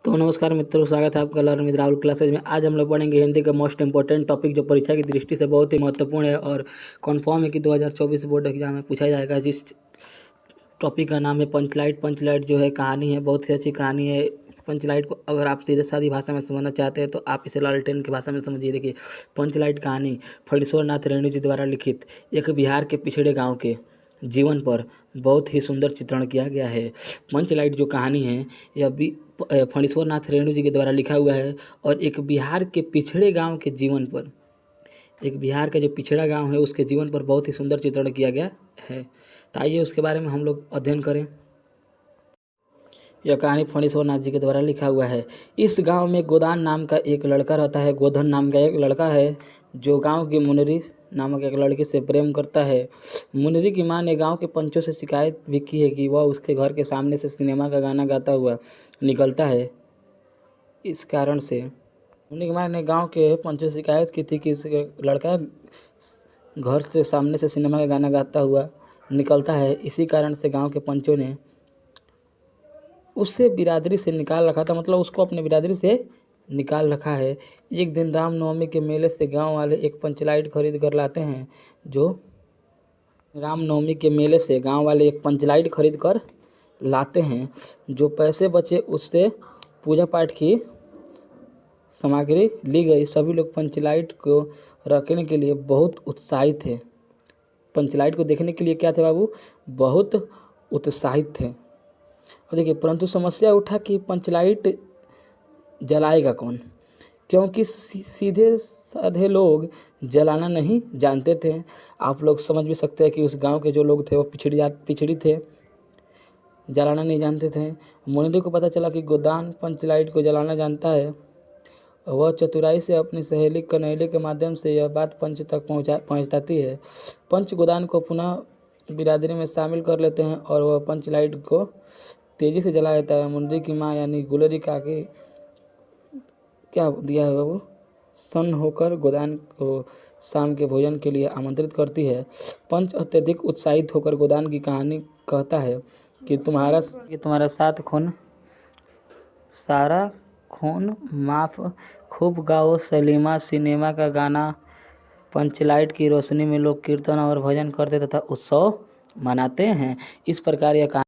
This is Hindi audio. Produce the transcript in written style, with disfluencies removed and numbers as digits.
तो नमस्कार मित्रों, स्वागत है आपका लर्न विद राहुल क्लासेज में। आज हम लोग पढ़ेंगे हिंदी का मोस्ट इंपॉर्टेंट टॉपिक जो परीक्षा की दृष्टि से बहुत ही महत्वपूर्ण है और कन्फर्म है कि 2024 बोर्ड एग्जाम में पूछा जाएगा। जिस टॉपिक का नाम है पंचलाइट। पंचलाइट जो है कहानी है, बहुत ही अच्छी कहानी है। पंचलाइट को अगर आप सीधे सादी भाषा में समझना चाहते हैं तो आप इसे लालटेन की भाषा में समझिए। देखिए, पंचलाइट कहानी फणीश्वर नाथ रेणु जी द्वारा लिखित एक बिहार के पिछड़े गाँव के जीवन पर बहुत ही सुंदर चित्रण किया गया है। पंचलाइट जो कहानी है यह भी फणीश्वर नाथ रेणु जी के द्वारा लिखा हुआ है और एक बिहार के पिछड़े गांव के जीवन पर, एक बिहार का जो पिछड़ा गांव है उसके जीवन पर बहुत ही सुंदर चित्रण किया गया है। तो आइए उसके बारे में हम लोग अध्ययन करें। यह कहानी फणीश्वर नाथ जी के द्वारा लिखा हुआ है। इस गांव में गोदान नाम का एक लड़का रहता है। गोधन नाम का एक लड़का है जो गांव की मुनरी नामक एक लड़की से प्रेम करता है। मुनरी की मां ने गांव के पंचों से शिकायत भी की है कि वह उसके घर के सामने से सिनेमा का गाना गाता हुआ निकलता है। इस कारण से मुनरी की मां ने गांव के पंचों से शिकायत की थी कि इस लड़का घर से सामने से सिनेमा का गाना गाता हुआ निकलता है। इसी कारण से गाँव के पंचों ने उससे बिरादरी से निकाल रखा था, मतलब उसको अपने बिरादरी से निकाल रखा है। एक दिन रामनवमी के मेले से गांव वाले एक पंचलाइट खरीद कर लाते हैं। जो रामनवमी के मेले से गांव वाले एक पंचलाइट खरीद कर लाते हैं। जो पैसे बचे उससे पूजा पाठ की सामग्री ली गई। सभी लोग पंचलाइट को रखने के लिए बहुत उत्साहित थे। पंचलाइट को देखने के लिए क्या थे बाबू, बहुत उत्साहित थे। और देखिए, परंतु समस्या उठा कि पंचलाइट जलाएगा कौन, क्योंकि सीधे साधे लोग जलाना नहीं जानते थे। आप लोग समझ भी सकते हैं कि उस गांव के जो लोग थे वो पिछड़ी थे, जलाना नहीं जानते थे। मुनरी को पता चला कि गोदान पंचलाइट को जलाना जानता है। वह चतुराई से अपनी सहेली कनैली के माध्यम से यह बात पंच तक पहुँचाती है। पंच गोदान को पुनः बिरादरी में शामिल कर लेते हैं और वह पंचलाइट को तेजी से जला देता है। मुनरी की माँ यानी गुलरी काकी क्या दिया है बाबू, सन्न होकर गोदान को शाम के भोजन के लिए आमंत्रित करती है। पंच अत्यधिक उत्साहित होकर गोदान की कहानी कहता है कि तुम्हारा सारा खून माफ, खूब गाओ सलीमा सिनेमा का गाना। पंचलाइट की रोशनी में लोग कीर्तन और भजन करते तथा उत्सव मनाते हैं। इस प्रकार यह